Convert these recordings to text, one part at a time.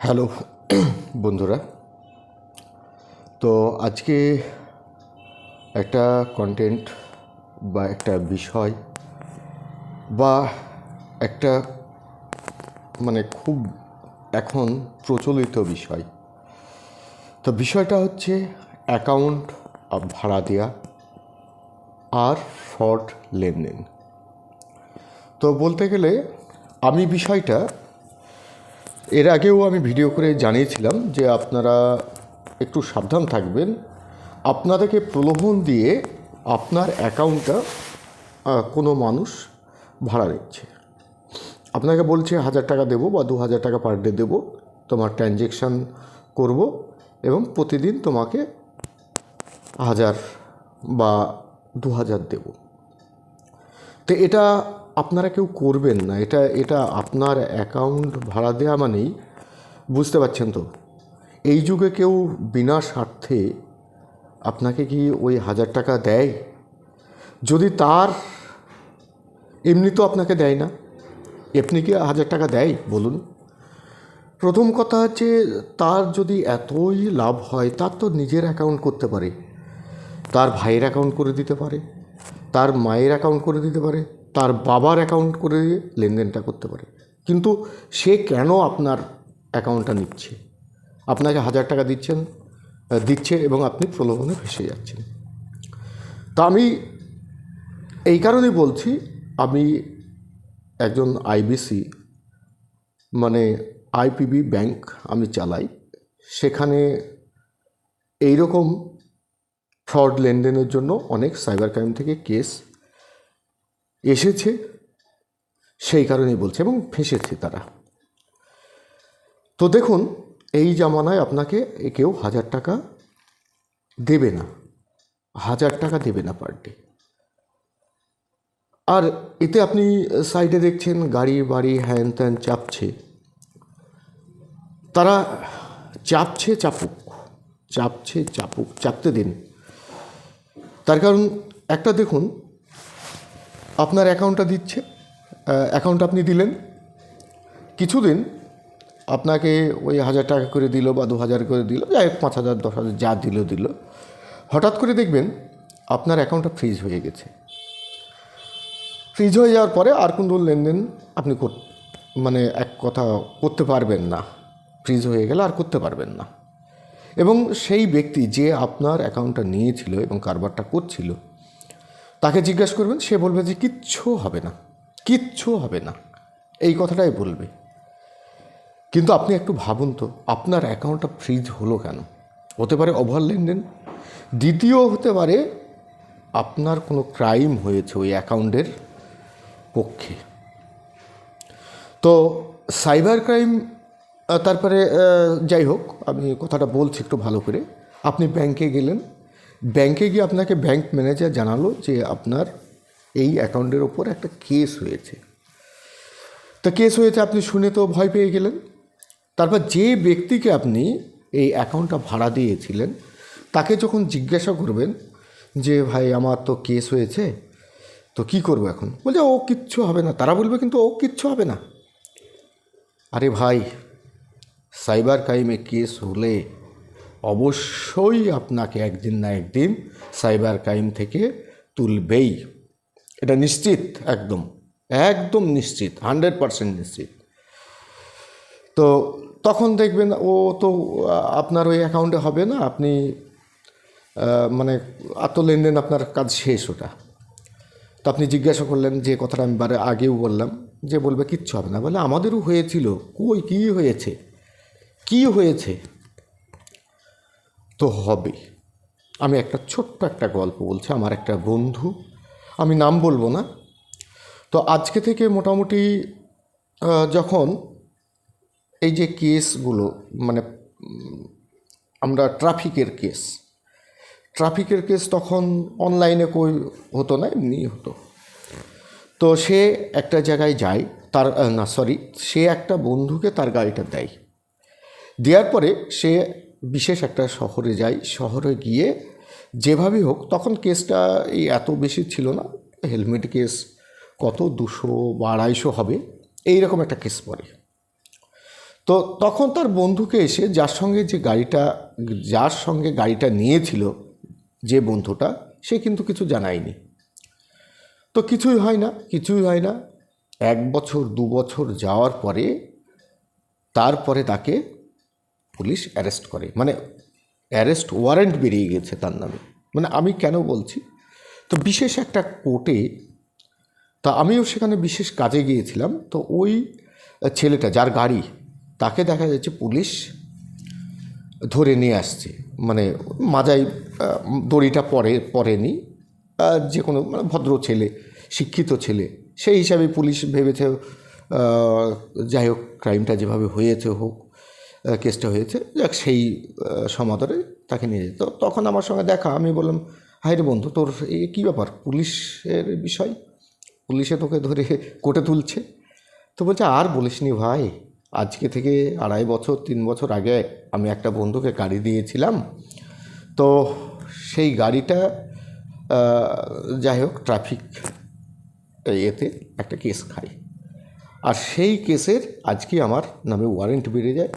Hello বন্ধুরা, তো আজকে একটা কন্টেন্ট বা একটা বিষয় বা একটা খুব এখন প্রচলিত বিষয়। তো বিষয়টা হচ্ছে অ্যাকাউন্ট ভাড়া দেওয়া আর ফ্রড লেনদেন। তো বলতে গেলে আমি বিষয়টা এর আগেও আমি ভিডিও করে জানিয়েছিলাম যে আপনারা একটু সাবধান থাকবেন। আপনাদেরকে প্রলোভন দিয়ে আপনার অ্যাকাউন্টটা কোনো মানুষ ভাড়া দিচ্ছে, আপনাকে বলছে 1,000 টাকা দেবো বা 2,000 টাকা পার ডে দেবো, তোমার ট্রানজ্যাকশান করব এবং প্রতিদিন তোমাকে 1,000 বা 2,000 দেবো। তো এটা আপনারা কেউ করবেন না। এটা আপনার অ্যাকাউন্ট ভাড়া দেওয়া মানেই, বুঝতে পারছেন তো, এই যুগে কেউ বিনা স্বার্থে আপনাকে কি ওই 1,000 টাকা দেয়? যদি তার এমনি তো আপনাকে দেয় না, এমনি কি 1,000 টাকা দেয় বলুন? প্রথম কথা হচ্ছে, তার যদি এতই লাভ হয় তার তো নিজের অ্যাকাউন্ট করতে পারে, তার ভাইয়ের অ্যাকাউন্ট করে দিতে পারে, তার মায়ের অ্যাকাউন্ট করে দিতে পারে, তার বাবার অ্যাকাউন্ট করে দিয়ে লেনদেনটা করতে পারে। কিন্তু সে কেন আপনার অ্যাকাউন্টটা নিচ্ছে? আপনাকে 1,000 টাকা দিচ্ছে এবং আপনি প্রলোভনে ফেসে যাচ্ছেন। তা আমি এই কারণেই বলছি, আমি একজন আইবিসি আইপিবি ব্যাংক আমি চালাই। সেখানে এই রকম ফ্রড লেনদেনের জন্য অনেক সাইবার ক্রাইম থেকে কেস এসেছে, সেই কারণেই বলছি, এবং ফেঁসেছে তারা। তো দেখুন, এই জামানায় আপনাকে কেউ 1,000 টাকা দেবে না, 1,000 টাকা দেবে না পার ডে। আর এতে আপনি সাইডে দেখছেন গাড়ি বাড়ি হ্যান ত্যান চাপছে। তারা চাপতে দিন। তার কারণ একটা দেখুন, আপনার অ্যাকাউন্টটা দিচ্ছে, অ্যাকাউন্ট আপনি দিলেন, কিছুদিন আপনাকে ওই 1,000 টাকা করে দিল বা 2,000 করে দিল, যাই হোক 5,000 10,000 যা দিল, হঠাৎ করে দেখবেন আপনার অ্যাকাউন্টটা ফ্রিজ হয়ে গেছে। ফ্রিজ হয়ে যাওয়ার পরে আর কোনো লেনদেন আপনি এক কথা করতে পারবেন না। ফ্রিজ হয়ে গেলে আর করতে পারবেন না। এবং সেই ব্যক্তি যে আপনার অ্যাকাউন্টটা নিয়েছিল এবং কারবারটা করছিল, তাকে জিজ্ঞাসা করবেন, সে বলবে যে কিচ্ছু হবে না, এই কথাটাই বলবে। কিন্তু আপনি একটু ভাবুন তো, আপনার অ্যাকাউন্টটা ফ্রিজ হলো কেন? হতে পারে ওভার লেনদেন, দ্বিতীয় হতে পারে আপনার কোনো ক্রাইম হয়েছে ওই অ্যাকাউন্টের পক্ষে। তো সাইবার ক্রাইম, তারপরে যাই হোক, আমি কথাটা বলছি একটু ভালো করে। আপনি ব্যাংকে গেলেন, ব্যাংকে গিয়ে আপনাকে ব্যাংক ম্যানেজার জানালো যে আপনার এই অ্যাকাউন্টের ওপর একটা কেস হয়েছে। তো কেস হয়েছে, আপনি শুনে তো ভয় পেয়ে গেলেন। তারপর যে ব্যক্তিকে আপনি এই অ্যাকাউন্টটা ভাড়া দিয়েছিলেন, তাকে যখন জিজ্ঞাসা করবেন যে ভাই আমার তো কেস হয়েছে, তো কী করবো এখন? বলছে ও কিচ্ছু হবে না। তারা বলবে কিন্তু ও কিচ্ছু হবে না। আরে ভাই, সাইবার ক্রাইমে কেস হলে অবশ্যই আপনাকে একদিন না একদিন সাইবার ক্রাইম থেকে তুলবেই। এটা নিশ্চিত, একদম একদম নিশ্চিত, 100% নিশ্চিত। তো তখন দেখবেন ও তো আপনার ওই অ্যাকাউন্টে হবে না, আপনি এত লেনদেন, আপনার কাজ শেষ ওটা। তো আপনি জিজ্ঞাসা করলেন যে কথাটা আমি আগেও বললাম, যে বলবে কিচ্ছু হবে না। বলে আমাদেরও হয়েছিল। কই, কী হয়েছে? তো হবে। আমি ছোট্ট একটা গল্প বলছি। আমার একটা বন্ধু, আমি নাম বলবো না। তো আজকে থেকে মোটামুটি যখন এই যে কেসগুলো, মানে আমরা ট্রাফিকের কেস তখন অনলাইনে হতো না, এমনি হতো। তো সে একটা জায়গায় যায়, সে একটা বন্ধুকে তার গাড়িটা দেয়। দেওয়ার পরে সে বিশেষ একটা শহরে যায়। শহরে গিয়ে যেভাবেই হোক, তখন কেসটা এই এত বেশি ছিল না, হেলমেট কেস কত 200 বা 250 হবে, এইরকম একটা কেস পড়ে। তো তো তখন তার বন্ধুকে এসে যার সঙ্গে গাড়িটা নিয়েছিল যে বন্ধুটা, সে কিন্তু কিছু জানায়নি। তো কিছুই হয় না। 1 বছর 2 বছর যাওয়ার পরে তারপরে তাকে পুলিশ অ্যারেস্ট করে, মানে অ্যারেস্ট ওয়ারেন্ট বেরিয়ে গেছে তার নামে। মানে আমি কেন বলছি, তো বিশেষ একটা কোর্টে, তা আমিও সেখানে বিশেষ কাজে গিয়েছিলাম। তো ওই ছেলেটা যার গাড়ি, তাকে দেখা যাচ্ছে পুলিশ ধরে নিয়ে আসছে, মানে মাজায় দড়িটা পরেনি, যে কোনো মানে ভদ্র ছেলে, শিক্ষিত ছেলে, সেই হিসাবে পুলিশ ভেবেছে যাই হোক, ক্রাইমটা যেভাবে হয়েছে হোক, কেসটা হয়েছে যাক, সেই সমাদরে তাকে নিয়ে যেত। তখন আমার সঙ্গে দেখা, আমি বললাম, হাই রে বন্ধু, তোর এই কী ব্যাপার, পুলিশের বিষয়, পুলিশে তোকে ধরে কোর্টে তুলছে? তো বলছে, আর বলিসনি ভাই, আজকে থেকে 2.5 বছর 3 বছর আগে আমি একটা বন্ধুকে গাড়ি দিয়েছিলাম। তো সেই গাড়িটা যাই হোক ট্রাফিক এতে একটা কেস খায়, আর সেই কেসের আজকে আমার নামে ওয়ারেন্ট বেরিয়ে যায়,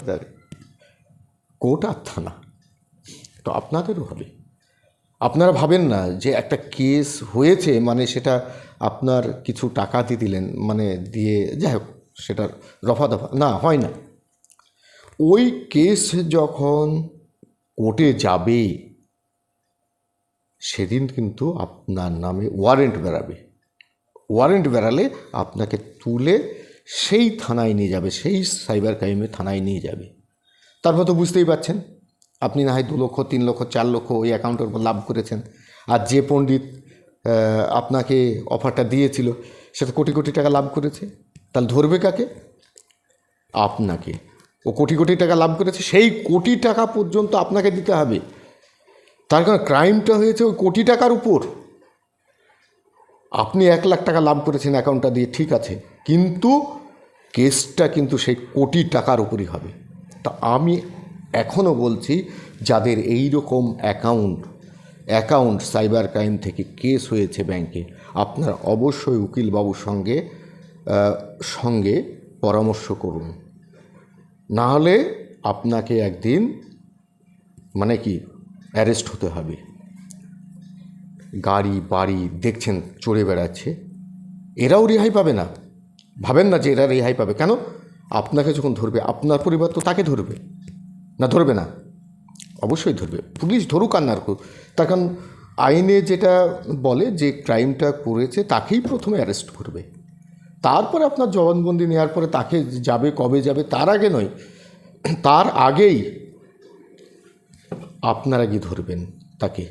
কোর্ট আর থানা। তো আপনাদেরও হবে। আপনারা ভাবেন না যে একটা কেস হয়েছে মানে সেটা আপনার কিছু টাকা দিয়ে দিলেন, মানে দিয়ে যাই হোক সেটার রফা দফা না, হয় না। ওই কেস যখন কোর্টে যাবে, সেদিন কিন্তু আপনার নামে ওয়ারেন্ট বেরালে আপনাকে তুলে সেই থানায় নিয়ে যাবে, সেই সাইবার ক্রাইমের থানায় নিয়ে যাবে। তারপর তো বুঝতেই পারছেন, আপনি না হয় 2 লক্ষ 3 লক্ষ 4 লক্ষ ওই অ্যাকাউন্টের উপর লাভ করেছেন, আর যে পণ্ডিত আপনাকে অফারটা দিয়েছিল সে তো কোটি কোটি টাকা লাভ করেছে। তাহলে ধরবে কাকে? আপনাকে। ও কোটি কোটি টাকা লাভ করেছে, সেই কোটি টাকা পর্যন্ত আপনাকে দিতে হবে। তার কারণ ক্রাইমটা হয়েছে ওই কোটি টাকার উপর। আপনি 1 লাখ টাকা লাভ করেছেন অ্যাকাউন্টটা দিয়ে, ঠিক আছে, কিন্তু কেসটা কিন্তু সেই কোটি টাকার উপরই হবে। তা আমি এখনও বলছি, যাদের এই রকম অ্যাকাউন্ট সাইবার ক্রাইম থেকে কেস হয়েছে ব্যাংকে, আপনারা অবশ্যই উকিলবাবুর সঙ্গে পরামর্শ করুন, না হলে আপনাকে একদিন মানে কি অ্যারেস্ট হতে হবে। গাড়ি বাড়ি দেখছেন চড়ে বেড়াচ্ছে, এরাও রেহাই পাবে না। ভাবেন না যে এরা রেহাই পাবে, কেন? আপনাকে যখন ধরবে, আপনার পরিবার তো তাকে ধরবে না, ধরবে না? অবশ্যই ধরবে। পুলিশ ধরুক আর না করুক, তার কারণ আইনে যেটা বলে যে ক্রাইমটা করেছে তাকেই প্রথমে অ্যারেস্ট করবে, তারপরে আপনার জবানবন্দি নেওয়ার পরে তাকে যাবে, কবে যাবে তার আগে নয়, তার আগেই আপনারা গিয়ে ধরবেন তাকে।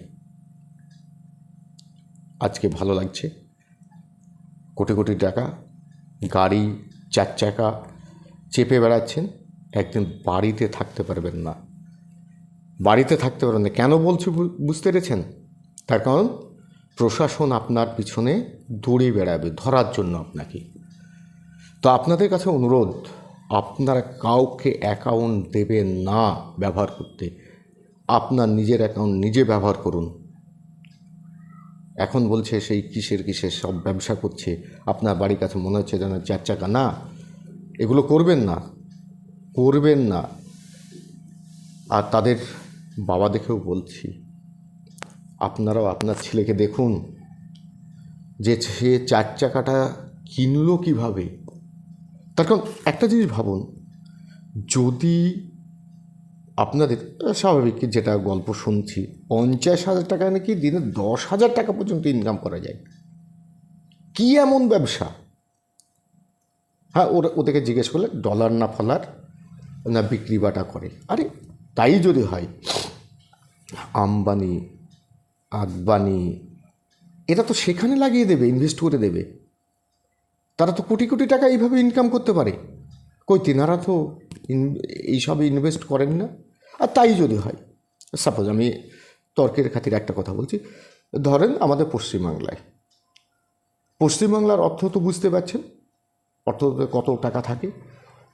আজকে ভালো লাগছে, কোটি কোটি টাকা গাড়ি 4 চাকা চেপে বেড়াচ্ছেন, একদিন বাড়িতে থাকতে পারবেন না। কেন বলছি বুঝতে পেরেছেন? তার কারণ প্রশাসন আপনার পিছনে দৌড়ে বেড়াবে ধরার জন্য আপনাকে। তো আপনাদের কাছে অনুরোধ, আপনারা কাউকে অ্যাকাউন্ট দেবেন না ব্যবহার করতে। আপনার নিজের অ্যাকাউন্ট নিজে ব্যবহার করুন। এখন বলছে সেই কিসের সব ব্যবসা করছে, আপনার বাড়ির কাছে মনে হচ্ছে যেন 4 চাকা। না, এগুলো করবেন না। আর তাদের বাবা দেখেও বলছি, আপনারাও আপনার ছেলেকে দেখুন যে সে 4 চাকাটা কিনলো কীভাবে। তার কারণ একটা জিনিস ভাবুন, যদি আপনাদের স্বাভাবিক যেটা গল্প শুনছি, 50,000 টাকা নাকি দিনে 10,000 টাকা পর্যন্ত ইনকাম করা যায়। কি এমন ব্যবসা? হ্যাঁ, ওদেরকে জিজ্ঞেস করলে ডলার না ফলার না বিক্রি বাটা করে। আরে তাই যদি হয়, আম্বানি আদবানি এটা তো সেখানে লাগিয়ে দেবে, ইনভেস্ট করে দেবে। তারা তো কোটি কোটি টাকা এইভাবে ইনকাম করতে পারে। কই তিনারা তো এইসবে ইনভেস্ট করেন না। আর তাই যদি হয়, সাপোজ আমি তর্কের খাতিরে একটা কথা বলছি, ধরেন আমাদের পশ্চিমবাংলার অর্থ তো বুঝতে পারছেন, অর্থতে কত টাকা থাকে।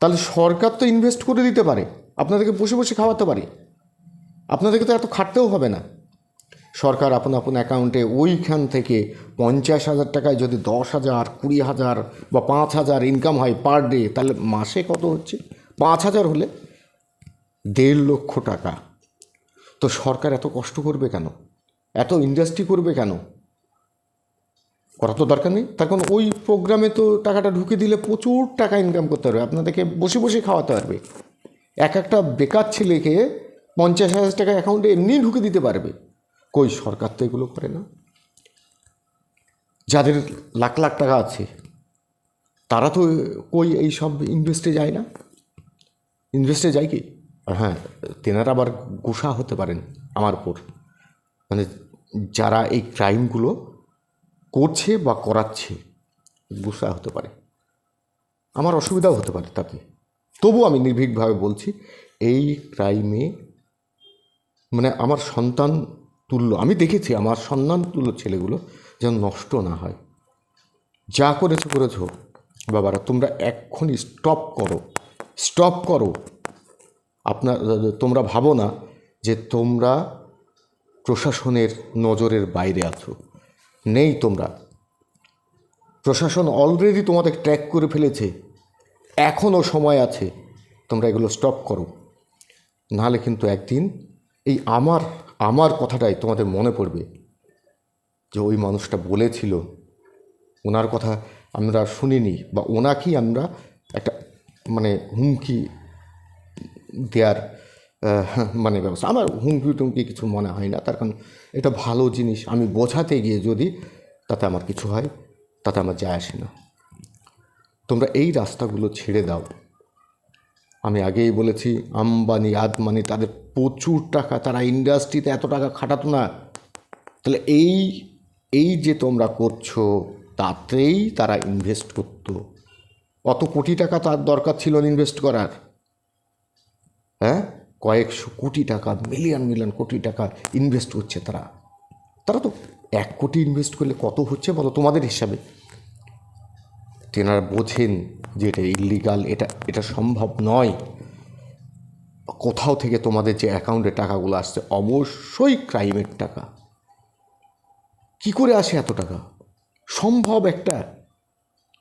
তাহলে সরকার তো ইনভেস্ট করে দিতে পারে, আপনাদেরকে বসে বসে খাওয়াতে পারে, আপনাদেরকে তো এত খাটতেও হবে না। সরকার আপন অ্যাকাউন্টে ওইখান থেকে 50,000 টাকায় যদি 10,000, 20,000 বা 5,000 ইনকাম হয় পার ডে, তাহলে মাসে কত হচ্ছে? 5,000 হলে 1.5 লক্ষ টাকা। তো সরকার এত কষ্ট করবে কেন, এত ইন্ডাস্ট্রি করবে কেন? করা তো দরকার নেই। তার কারণ ওই প্রোগ্রামে তো টাকাটা ঢুকে দিলে প্রচুর টাকা ইনকাম করতে পারবে, আপনাদেরকে বসে বসে খাওয়াতে পারবে। একটা বেকার ছেলেকে 50,000 টাকা অ্যাকাউন্টে এমনি ঢুকে দিতে পারবে। কই, সরকার তো এগুলো করে না। যাদের লাখ লাখ টাকা আছে তারা তো কই এই সব ইনভেস্টে যায় না। ইনভেস্টে যায় কি? আর হ্যাঁ, তেনারা আবার গোসা হতে পারেন আমার উপর, মানে যারা এই ক্রাইমগুলো করছে বা করাচ্ছে, গোসা হতে পারে, আমার অসুবিধাও হতে পারে তাতে। তবু আমি নির্ভীকভাবে বলছি, এই ক্রাইমে মানে আমার সন্তান তুল্য, আমি দেখেছি আমার সন্তান তুল্য ছেলেগুলো যেন নষ্ট না হয়। যা করেছো করেছো বাবারা, তোমরা এক্ষুনি স্টপ করো, স্টপ করো। তোমরা ভাবো না যে তোমরা প্রশাসনের নজরের বাইরে আছো, নেই তোমরা। প্রশাসন অলরেডি তোমাদের ট্র্যাক করে ফেলেছে, এখনও সময় আছে, তোমরা এগুলো স্টপ করো। নাহলে কিন্তু একদিন এই আমার কথাটাই তোমাদের মনে পড়বে যে ওই মানুষটা বলেছিল, ওনার কথা আমরা শুনিনি, বা ওনাকেই আমরা একটা মানে হুমকি দেওয়ার মানে ব্যবস্থা। আমার হুমকি টুমকি কিছু মনে হয় না, তার কারণ এটা ভালো জিনিস আমি বোঝাতে গিয়ে যদি তাতে আমার কিছু হয়, তাতে আমার যায় আসে না। তোমরা এই রাস্তাগুলো ছেড়ে দাও। আমি আগেই বলেছি, আম্বানি আদমানি তাদের প্রচুর টাকা, তারা ইন্ডাস্ট্রিতে এত টাকা খাটাতো না। তাহলে এই যে তোমরা করছো, তাতেই তারা ইনভেস্ট করতো। অত কোটি টাকা তার দরকার ছিল ইনভেস্ট করার? হ্যাঁ, কয়েকশো কোটি টাকা, মিলিয়ন মিলিয়ন কোটি টাকা ইনভেস্ট করছে তারা। তারা তো 1 কোটি ইনভেস্ট করলে কত হচ্ছে বলো তোমাদের হিসাবে? তেনারা বোঝেন যে এটা ইল্লিগাল, এটা সম্ভব নয়। কোথাও থেকে তোমাদের যে অ্যাকাউন্টে টাকাগুলো আসছে অবশ্যই ক্রাইমের টাকা। কি করে আসে এত টাকা? সম্ভব একটা?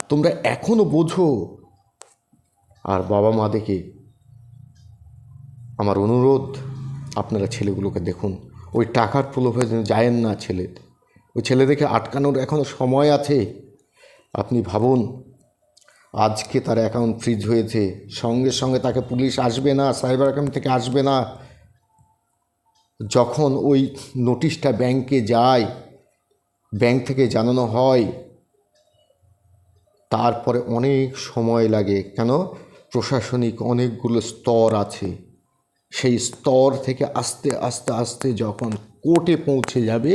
তোমরা এখনো বোঝো? আর বাবা মা দেখে আমার অনুরোধ, আপনারা ছেলেগুলোকে দেখুন, ওই টাকার প্রলোভে যায়েন না ছেলে। ওই ছেলেদেরকে আটকানোর এখনও সময় আছে। আপনি ভাবুন, আজকে তার অ্যাকাউন্ট ফ্রিজ হয়েছে, সঙ্গে সঙ্গে তাকে পুলিশ আসবে না, সাইবার ক্রাইম থেকে আসবে না। যখন ওই নোটিশটা ব্যাংকে যায়, ব্যাংক থেকে জানানো হয়, তারপরে অনেক সময় লাগে। কেন? প্রশাসনিক অনেকগুলো স্তর আছে, সেই স্তর থেকে আস্তে আস্তে আস্তে যখন কোর্টে পৌঁছে যাবে,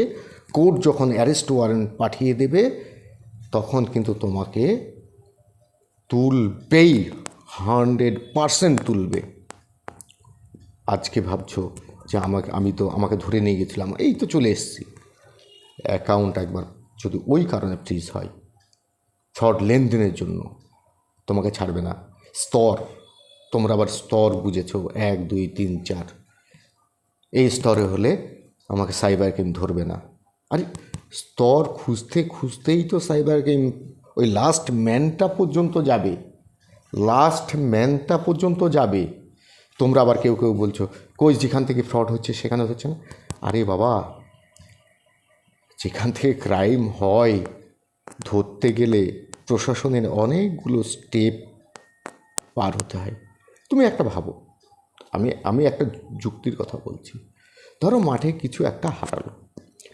কোর্ট যখন অ্যারেস্ট ওয়ারেন্ট পাঠিয়ে দেবে, তখন কিন্তু তোমাকে তুলবেই, 100% তুলবে। আজকে ভাবছো যে আমাকে ধরে নিয়ে গেছিলাম, এই তো চলে এসেছি। অ্যাকাউন্ট একবার যদি ওই কারণে ফ্রিজ হয়, ফ্রড লেনদেনের জন্য, তোমাকে ছাড়বে না। স্তর, তোমরা আবার স্তর বুঝেছো, 1 2 3 4, এই স্তরে হলে আমাকে সাইবার ক্রাইম ধরবে না। আরে স্তর খুঁজতে খুঁজতেই তো সাইবার ক্রাইম ওই লাস্ট ম্যানটা পর্যন্ত যাবে, লাস্ট ম্যানটা পর্যন্ত যাবে। তোমরা আবার কেউ কেউ বলছো, কই যেখান থেকে ফ্রড হচ্ছে সেখানে হচ্ছে না। আরে বাবা, যেখান থেকে ক্রাইম হয় ধরতে গেলে প্রশাসনের অনেকগুলো স্টেপ পার হতে হয়। তুমি একটা ভাবো, আমি একটা যুক্তির কথা বলছি। ধরো মাঠে কিছু একটা হারালো,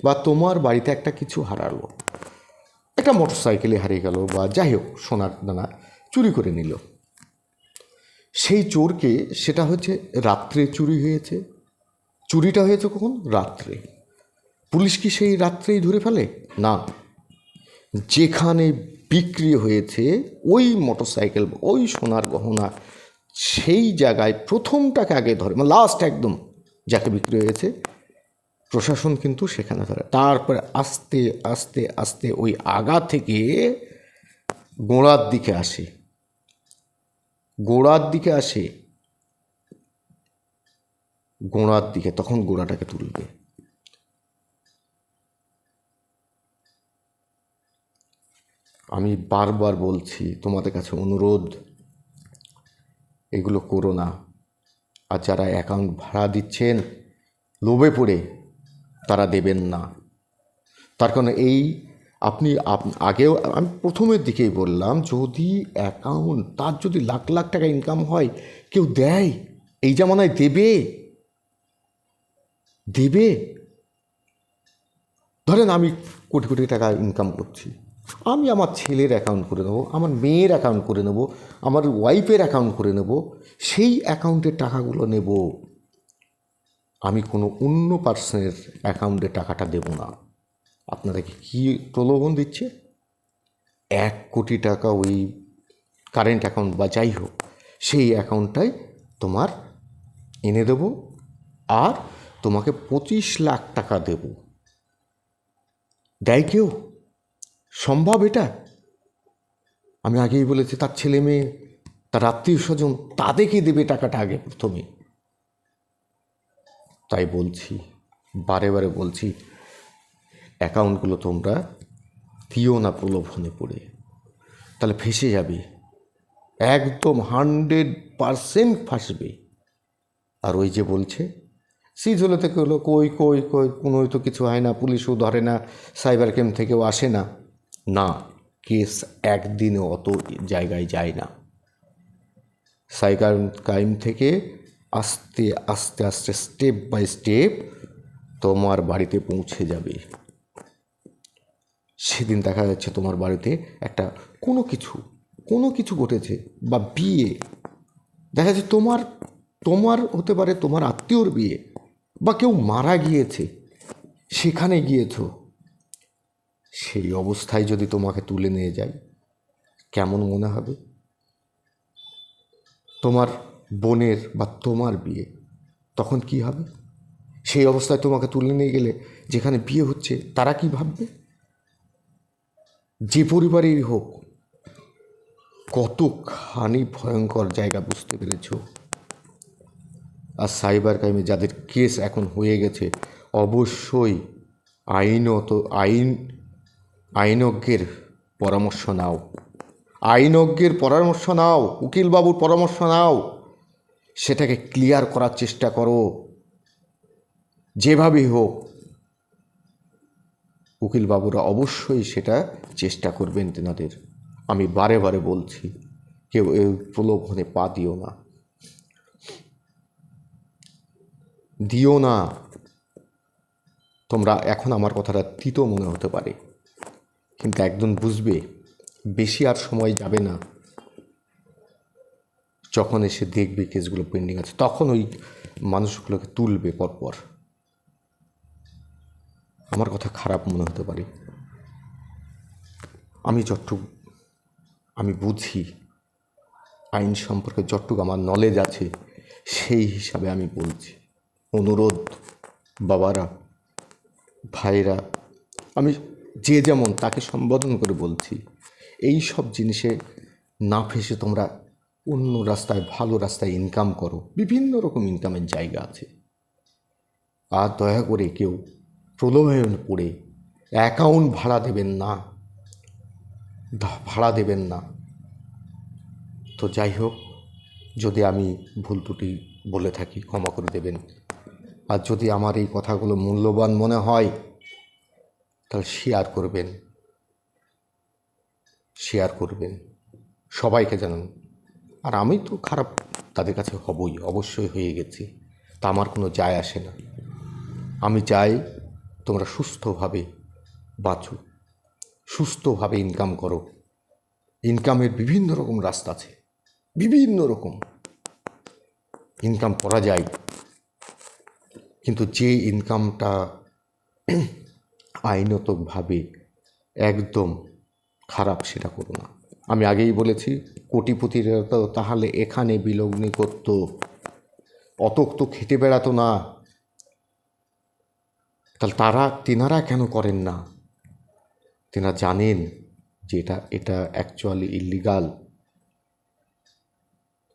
বা তোমার বাড়িতে একটা কিছু হারালো, একটা মোটর সাইকেলে হারিয়ে গেল, বা যাই হোক সোনার দানা চুরি করে নিল। সেই চোরকে, সেটা হচ্ছে রাত্রে চুরি হয়েছে, চুরিটা হয়েছে কখন? রাত্রে। পুলিশ কি সেই রাত্রেই ধরে ফেলে? না, যেখানে বিক্রি হয়েছে ওই মোটরসাইকেল, ওই সোনার গহনা, সেই জায়গায় প্রথমটাকে আগে ধরে, মানে লাস্ট একদম যাকে বিক্রি হয়েছে, প্রশাসন কিন্তু সেখানে ধরে। তারপরে আস্তে আস্তে আস্তে ওই আগা থেকে গোড়ার দিকে আসে, গোড়ার দিকে আসে, গোড়ার দিকে, তখন গোড়াটাকে তুলবে। আমি বারবার বলছি, তোমাদের কাছে অনুরোধ, এগুলো করো না। আর যারা অ্যাকাউন্ট ভাড়া দিচ্ছেন লোভে পড়ে, তারা দেবেন না। তার কারণ এই আপনি আগেও আমি প্রথমের দিকেই বললাম, যদি অ্যাকাউন্ট তার যদি লাখ লাখ টাকা ইনকাম হয়, কেউ দেয়? এই জামানায় দেবে? দেবে? ধরেন আমি কোটি কোটি টাকা ইনকাম করছি, আমি আমার ছেলের অ্যাকাউন্ট করে নেবো, আমার মেয়ের অ্যাকাউন্ট করে নেবো, আমার ওয়াইফের অ্যাকাউন্ট করে নেবো, সেই অ্যাকাউন্টের টাকাগুলো নেব। আমি কোনো অন্য পার্সনের অ্যাকাউন্টে টাকাটা দেব না। আপনাদেরকে কী প্রলোভন দিচ্ছে? 1 কোটি টাকা ওই কারেন্ট অ্যাকাউন্ট বা যাই হোক, সেই অ্যাকাউন্টটাই তোমার এনে দেব, আর তোমাকে 25 লাখ টাকা দেব। দেয় কেউ? সম্ভব এটা? আমি আগেই বলেছি, তার ছেলে মেয়ে, তার আত্মীয় স্বজন, তাদেরকে দেবে টাকাটা আগে প্রথমে। তাই বলছি, বারে বারে বলছি, অ্যাকাউন্টগুলো তোমরা দিও না প্রলোভনে পড়ে, তাহলে ফেঁসে যাবে, একদম 100% ফাঁসবে। আর ওই যে বলছে সিজ হলো থেকে হলো, কই কই কই কোনো তো কিছু হয় না, পুলিশও ধরে না, সাইবার ক্রাইম থেকেও আসে না। না, কেস একদিনে অত জায়গায় যায় না। সাইবার ক্রাইম থেকে আস্তে আস্তে আস্তে স্টেপ বাই স্টেপ তোমার বাড়িতে পৌঁছে যাবে। সেদিন দেখা যাচ্ছে তোমার বাড়িতে একটা কোনো কিছু ঘটেছে, বা বিয়ে দেখা যাচ্ছে, তোমার তোমার হতে পারে তোমার আত্মীয়র বিয়ে, বা কেউ মারা গিয়েছে, সেখানে গিয়েছো। সেই অবস্থায় যদি তোমাকে তুলে নিয়ে যায়, কেমন মনে হবে? তোমার বোনের বা তোমার বিয়ে, তখন কি হবে? সেই অবস্থায় তোমাকে তুলে নিয়ে গেলে যেখানে বিয়ে হচ্ছে, তারা কি ভাববে? যে পরিবারেই হোক, কতখানি ভয়ঙ্কর জায়গা, বুঝতে পেরেছ? আর সাইবার ক্রাইমে যাদের কেস এখন হয়ে গেছে, অবশ্যই আইনজ্ঞের পরামর্শ নাও, উকিলবাবুর পরামর্শ নাও, সেটাকে ক্লিয়ার করার চেষ্টা করো যেভাবেই হোক। উকিলবাবুরা অবশ্যই সেটা চেষ্টা করবেন তেনাদের। আমি বারে বারে বলছি, কেউ এই প্রলোভনে পা দিও না। তোমরা এখন আমার কথাটা তিতো মনে হতে পারে, কিন্তু একদম বুঝবে, বেশি আর সময় যাবে না। যখন এসে দেখবে কেসগুলো পেন্ডিং আছে, তখন ওই মানুষগুলোকে তুলবে পরপর। আমার কথা খারাপ মনে হতে পারে, আমি বুঝি, আইন সম্পর্কে যতটুকু আমার নলেজ আছে, সেই হিসাবে আমি বলছি। অনুরোধ, বাবারা, ভাইরা, আমি যে যেমন তাকে সম্বোধন করে বলছি, এই সব জিনিসে না ফেসে তোমরা অন্য রাস্তায়, ভালো রাস্তায় ইনকাম করো। বিভিন্ন রকম ইনকামের জায়গা আছে। আর দয়া করে কেউ প্রলোভনে পড়ে অ্যাকাউন্ট ভাড়া দেবেন না। তো যাই হোক, যদি আমি ভুল ত্রুটি বলে থাকি, ক্ষমা করে দেবেন। আর যদি আমার এই কথাগুলো মূল্যবান মনে হয়, তাহলে শেয়ার করবেন, সবাইকে জানান। আর আমি তো খারাপ তাদের কাছে হবই, অবশ্যই হয়ে গেছি, তা আমার কোনো যায় আসে না। আমি চাই তোমরা সুস্থভাবে বাঁচো, সুস্থভাবে ইনকাম করো। ইনকামের বিভিন্ন রকম রাস্তা আছে, বিভিন্ন রকম ইনকাম করা যায়, কিন্তু যে ইনকামটা আইনতভাবে একদম খারাপ, সেটা করো না। আমি আগেই বলেছি, কোটিপতিরা তো তাহলে এখানে বিলগ্নি করতো, অত তো খেটে বেড়াতো না। তাহলে তেনারা কেন করেন না? তেনারা জানেন যে এটা অ্যাকচুয়ালি ইলিগাল।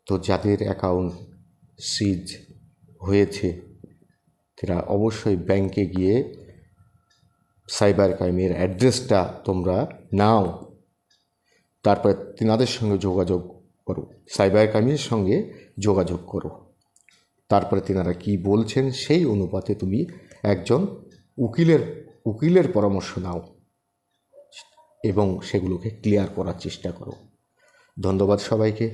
তো যাদের অ্যাকাউন্ট সিজ হয়েছে, তারা অবশ্যই ব্যাংকে গিয়ে সাইবার ক্রাইমের অ্যাড্রেসটা তোমরা নাও, তারপরে তেনাদের সঙ্গে যোগাযোগ করো, সাইবার ক্রাইমের সঙ্গে যোগাযোগ করো। তারপরে তেনারা কি বলছেন সেই অনুপাতে তুমি একজন উকিলের পরামর্শ নাও এবং সেগুলোকে ক্লিয়ার করার চেষ্টা করো। ধন্যবাদ সবাইকে।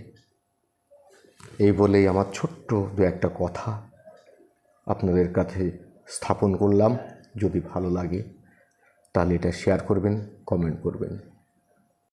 এই বলেই আমার ছোট্ট দু একটা কথা আপনাদের কাছে স্থাপন করলাম। যদি ভালো লাগে তাহলে এটা শেয়ার করবেন, কমেন্ট করবেন।